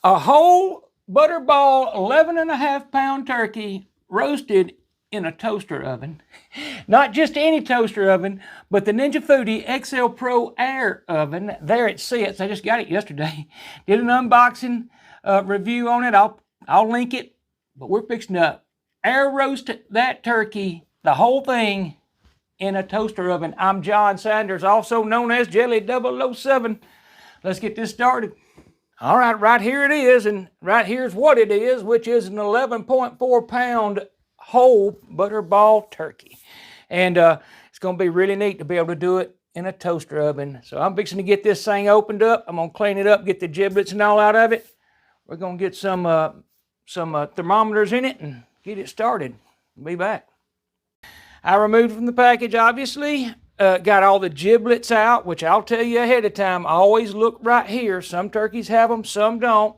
A whole Butterball 11.5-pound turkey roasted in a toaster oven. Not just any toaster oven, but the Ninja FOODI XL Pro Air oven. There it sits. I just got it yesterday. Did an unboxing review on it. I'll link it. But we're fixing to air roast that turkey, the whole thing, in a toaster oven. I'm John Sanders, also known as Jelly 007. Let's get this started. All right, right here it is, and right here's what it is, which is an 11.4-pound whole Butterball turkey. And it's going to be really neat to be able to do it in a toaster oven. So I'm fixing to get this thing opened up. I'm going to clean it up, get the giblets and all out of it. We're going to get some thermometers in it and get it started. Be back. I removed from the package, obviously. Got all the giblets out, which I'll tell you ahead of time. Always look right here. Some turkeys have them, some don't.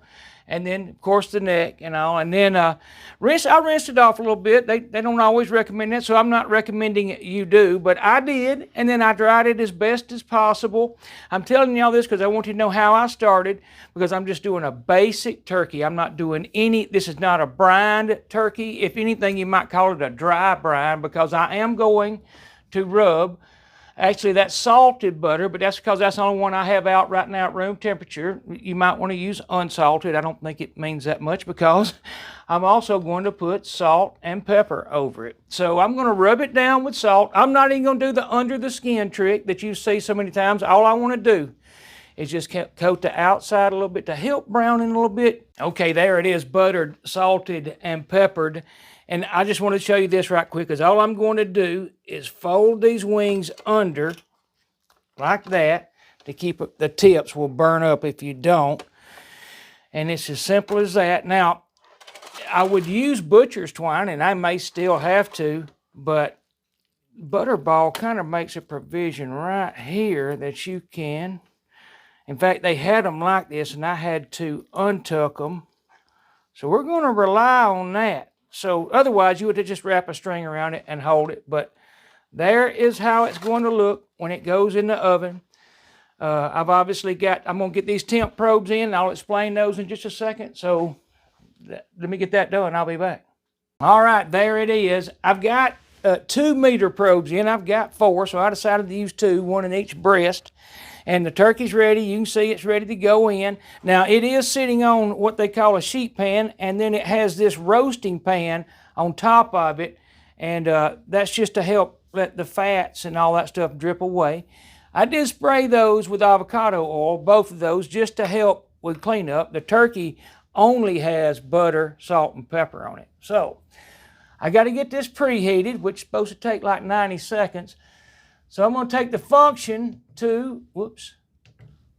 And then, of course, the neck and all. And then I rinsed it off a little bit. They don't always recommend that, so I'm not recommending you do. But I did, and then I dried it as best as possible. I'm telling y'all this because I want you to know how I started, because I'm just doing a basic turkey. I'm not doing this is not a brined turkey. If anything, you might call it a dry brine, because I am going to rub. Actually, that's salted butter, but that's because that's the only one I have out right now at room temperature. You might want to use unsalted. I don't think it means that much, because I'm also going to put salt and pepper over it. So I'm going to rub it down with salt. I'm not even going to do the under the skin trick that you see so many times. All I want to do is just coat the outside a little bit to help browning a little bit. Okay, there it is, buttered, salted, and peppered. And I just want to show you this right quick, because all I'm going to do is fold these wings under like that to keep it. The tips will burn up if you don't. And it's as simple as that. Now, I would use butcher's twine, and I may still have to, but Butterball kind of makes a provision right here that you can. In fact, they had them like this, and I had to untuck them. So we're going to rely on that. So otherwise, you would just wrap a string around it and hold it. But there is how it's going to look when it goes in the oven. I'm going to get these temp probes in. I'll explain those in just a second. So let me get that done. I'll be back. All right, there it is. I've got 2 meter probes in. I've got 4, so I decided to use 2, one in each breast. And the turkey's ready. You can see it's ready to go in. Now, it is sitting on what they call a sheet pan, and then it has this roasting pan on top of it. And that's just to help let the fats and all that stuff drip away. I did spray those with avocado oil, both of those, just to help with cleanup. The turkey only has butter, salt, and pepper on it. So, I got to get this preheated, which is supposed to take like 90 seconds. So I'm going to take the function to,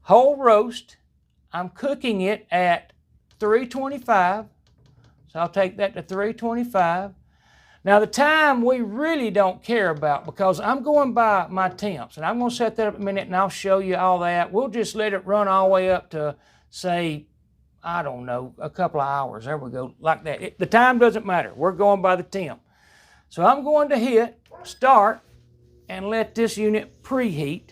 whole roast. I'm cooking it at 325. So I'll take that to 325. Now the time we really don't care about, because I'm going by my temps. And I'm going to set that up in a minute, and I'll show you all that. We'll just let it run all the way up to, say, I don't know, a couple of hours. There we go, like that. The time doesn't matter. We're going by the temp. So I'm going to hit start and let this unit preheat.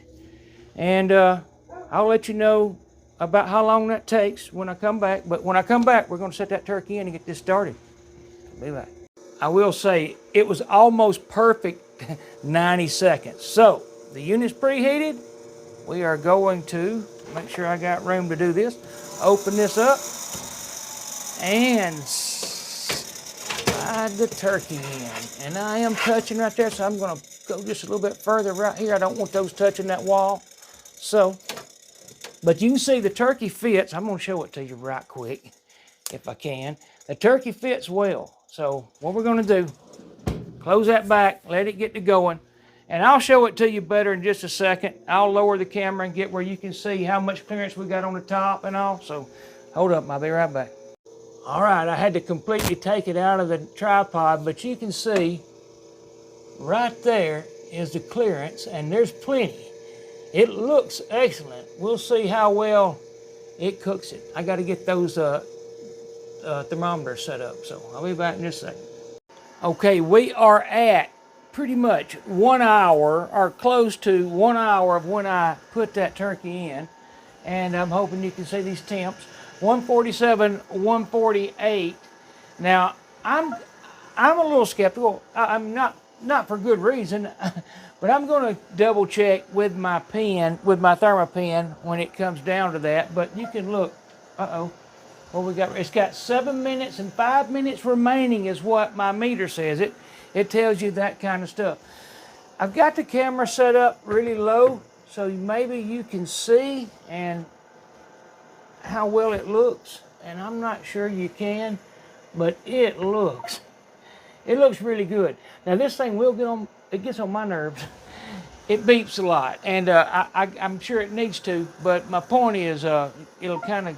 And I'll let you know about how long that takes when I come back. But when I come back, we're going to set that turkey in and get this started. Be back. I will say it was almost perfect 90 seconds. So the unit's preheated. We are going to make sure I got room to do this. Open this up and slide the turkey in. And I am touching right there, so I'm going to go just a little bit further right here. I don't want those touching that wall. So, but you can see the turkey fits. I'm going to show it to you right quick, if I can. The turkey fits well. So what we're going to do, close that back, let it get to going. And I'll show it to you better in just a second. I'll lower the camera and get where you can see how much clearance we got on the top and all. So hold up, I'll be right back. All right, I had to completely take it out of the tripod, but you can see right there is the clearance, and there's plenty. It looks excellent. We'll see how well it cooks it. I got to get those thermometers set up, so I'll be back in just a second. Okay, we are at pretty much 1 hour, or close to 1 hour of when I put that turkey in, and I'm hoping you can see these temps. 147, 148. Now, I'm a little skeptical. I'm not for good reason, but I'm going to double check with my pen, with my thermopen when it comes down to that. But you can look. What we got? It's got 7 minutes and 5 minutes remaining is what my meter says. It tells you that kind of stuff. I've got the camera set up really low so maybe you can see and how well it looks. And I'm not sure you can, but it looks really good. Now this thing it gets on my nerves. It beeps a lot, and I'm sure it needs to, but my point is it'll kind of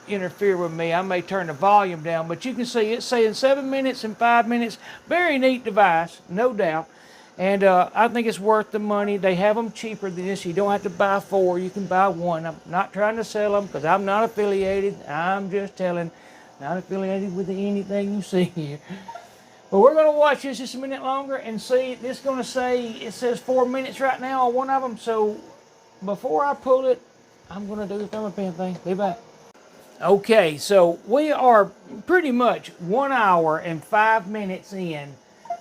interfere with me. I may turn the volume down, but you can see it's saying 7 minutes and 5 minutes. Very neat device, no doubt. And I think it's worth the money. They have them cheaper than this. You don't have to buy 4. You can buy 1. I'm not trying to sell them because I'm not affiliated. I'm just telling, not affiliated with anything you see here. But we're going to watch this just a minute longer and see. This is going to say, it says 4 minutes right now on one of them. So before I pull it, I'm going to do the thermopen thing. Be back. Okay, so we are pretty much 1 hour and 5 minutes in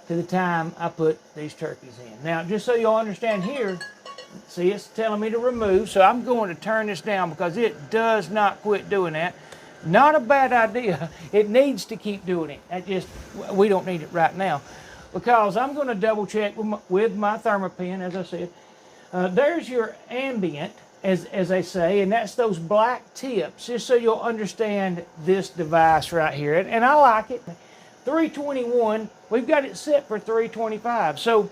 to the time I put these turkeys in. Now, just so you'll understand here, see, it's telling me to remove, so I'm going to turn this down because it does not quit doing that. Not a bad idea. It needs to keep doing it. We don't need it right now because I'm going to double check with my thermopen, as I said. There's your ambient, as they say, and that's those black tips, just so you'll understand this device right here. And I like it. 321, we've got it set for 325. So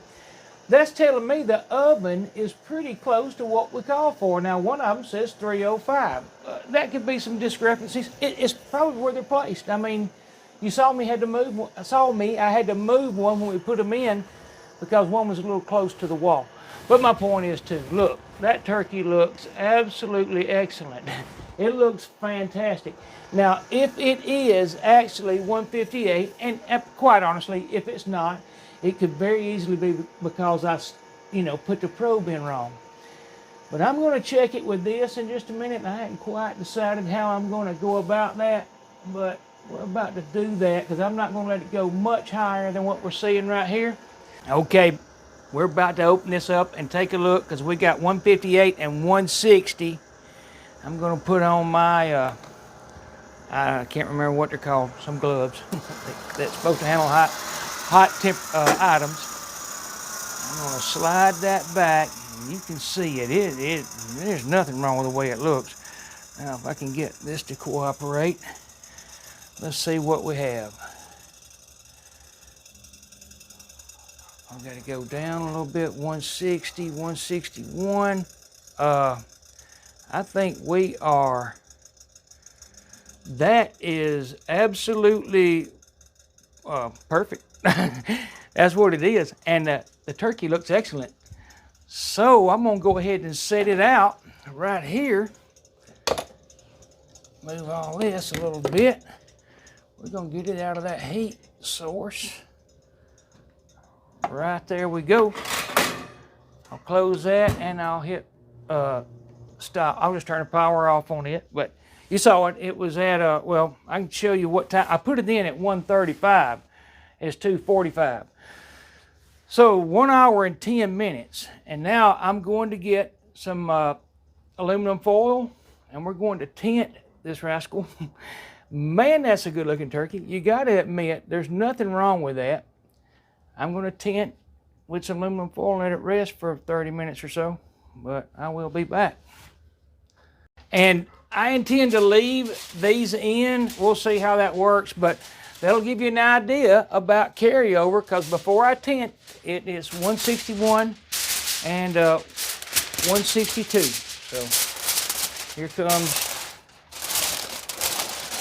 that's telling me the oven is pretty close to what we call for. Now, one of them says 305. That could be some discrepancies. It's probably where they're placed. I mean, you saw me I had to move one when we put them in because one was a little close to the wall. But my point is too, look, that turkey looks absolutely excellent. It looks fantastic. Now, if it is actually 158, and quite honestly, if it's not, it could very easily be because I, put the probe in wrong. But I'm going to check it with this in just a minute, and I haven't quite decided how I'm going to go about that, but we're about to do that because I'm not going to let it go much higher than what we're seeing right here. Okay, we're about to open this up and take a look because we got 158 and 160. I'm going to put on my, I can't remember what they're called, some gloves that's supposed to handle hot temp items. I'm going to slide that back. You can see it. There's nothing wrong with the way it looks. Now, if I can get this to cooperate, let's see what we have. I've got to go down a little bit, 160, 161. I think we are, that is absolutely perfect. That's what it is. And the turkey looks excellent. So I'm going to go ahead and set it out right here. Move all this a little bit. We're going to get it out of that heat source. Right there we go. I'll close that and I'll hit stop. I'll just turn the power off on it. But you saw it. It was at, well, I can show you what time. I put it in at 1:35. It's 2:45. So 1 hour and 10 minutes. And now I'm going to get some aluminum foil and we're going to tint this rascal. Man, that's a good looking turkey. You got to admit, there's nothing wrong with that. I'm going to tint with some aluminum foil and let it rest for 30 minutes or so, but I will be back. And I intend to leave these in. We'll see how that works, but that'll give you an idea about carryover because before I tint, it is 161 and 162. So here comes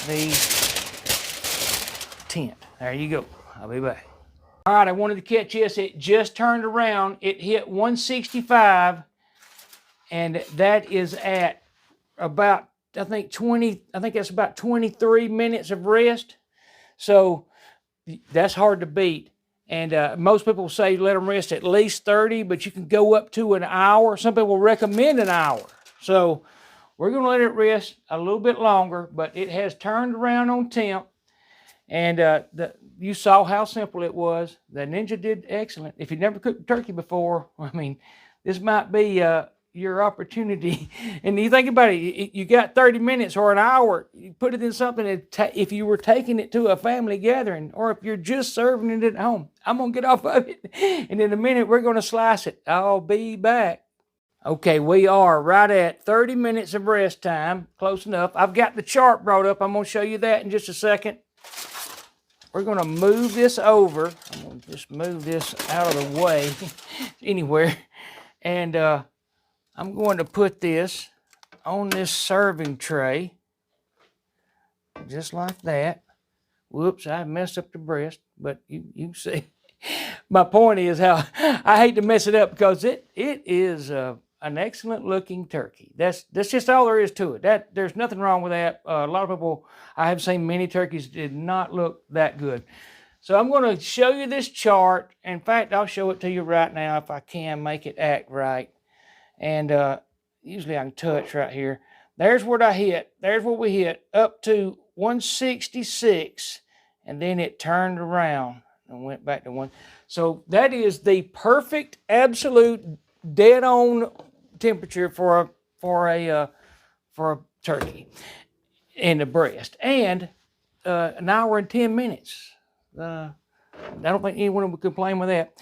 the tint. There you go. I'll be back. All right, I wanted to catch this. It just turned around. It hit 165, and that is at about, I think that's about 23 minutes of rest. So that's hard to beat. And most people say let them rest at least 30, but you can go up to an hour. Some people recommend an hour. So we're going to let it rest a little bit longer, but it has turned around on temp. And you saw how simple it was. The Ninja did excellent. If you've never cooked turkey before, I mean, this might be your opportunity. And you think about it, you got 30 minutes or an hour. You put it in something that if you were taking it to a family gathering, or if you're just serving it at home. I'm going to get off of it. And in a minute, we're going to slice it. I'll be back. Okay, we are right at 30 minutes of rest time. Close enough. I've got the chart brought up. I'm going to show you that in just a second. We're going to move this over. I'm going to just move this out of the way anywhere. And I'm going to put this on this serving tray. Just like that. Whoops, I messed up the breast, but you can see. My point is how I hate to mess it up, because it is an excellent looking turkey. That's just all there is to it. There's nothing wrong with that. A lot of people, I have seen many turkeys did not look that good. So I'm going to show you this chart. In fact, I'll show it to you right now if I can make it act right. And usually I can touch right here. There's what I hit. There's what we hit, up to 166, and then it turned around and went back to 1. So that is the perfect, absolute, dead-on temperature for a turkey in the breast, and an hour and 10 minutes. I don't think anyone would complain with that.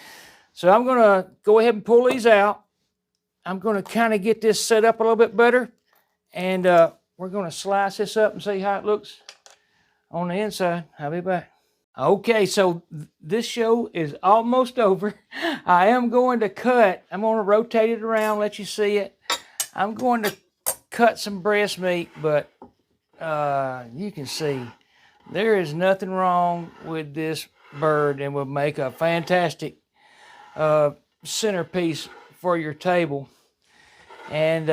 So I'm going to go ahead and pull these out. I'm going to kind of get this set up a little bit better, and we're going to slice this up and see how it looks on the inside. I'll be back. Okay, so this show is almost over. I am going to cut. I'm going to rotate it around, let you see it. I'm going to cut some breast meat, but you can see there is nothing wrong with this bird, and will make a fantastic centerpiece for your table. And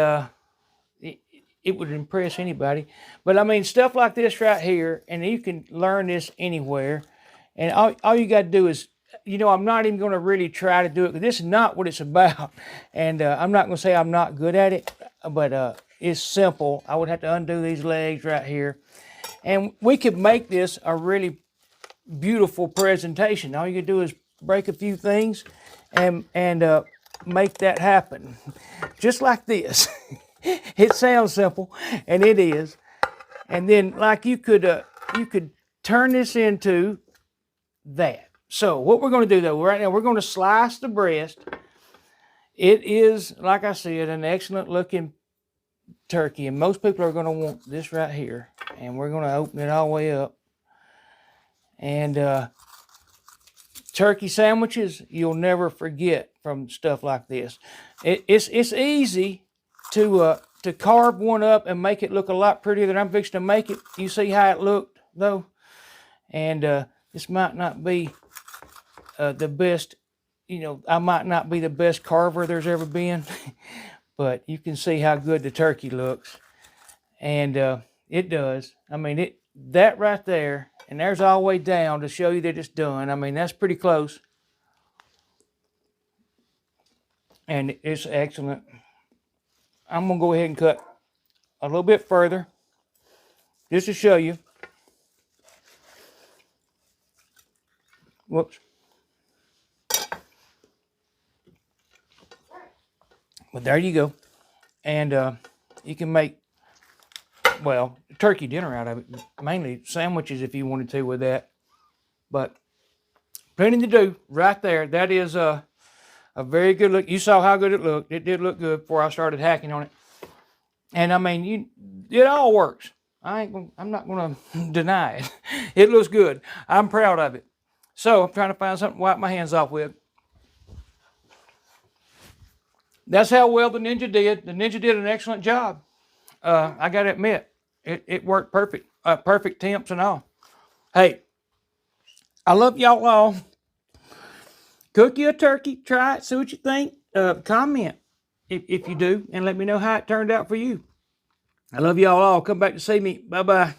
it would impress anybody. But I mean, stuff like this right here, and you can learn this anywhere. And all you got to do is, you know, I'm not even going to really try to do it, because this is not what it's about. And I'm not going to say I'm not good at it, but it's simple. I would have to undo these legs right here. And we could make this a really beautiful presentation. All you can do is break a few things and make that happen. Just like this. It sounds simple, and it is. And then, like, you could turn this into that. So what we're going to do, though, right now, we're going to slice the breast. It is, like I said, an excellent looking turkey, and most people are going to want this right here. And we're going to open it all the way up. And turkey sandwiches, you'll never forget from stuff like this. It's easy to carve one up and make it look a lot prettier than I'm fixing to make it. You see how it looked, though? And this might not be the best, you know, I might not be the best carver there's ever been, but you can see how good the turkey looks. And it does. I mean, that right there, and there's all the way down to show you that it's done. I mean, that's pretty close. And it's excellent. I'm going to go ahead and cut a little bit further just to show you. Whoops. But there you go. And you can make, well, turkey dinner out of it. Mainly sandwiches if you wanted to with that. But plenty to do right there. That is a very good look. You saw how good it looked. It did look good before I started hacking on it. And I mean, it all works. I'm not going to deny it. It looks good. I'm proud of it. So I'm trying to find something to wipe my hands off with. That's how well the Ninja did. The Ninja did an excellent job. I got to admit, it worked perfect. Perfect temps and all. Hey, I love y'all all. Cook you a turkey, try it, see what you think. Comment if you do, and let me know how it turned out for you. I love y'all all. Come back to see me. Bye-bye.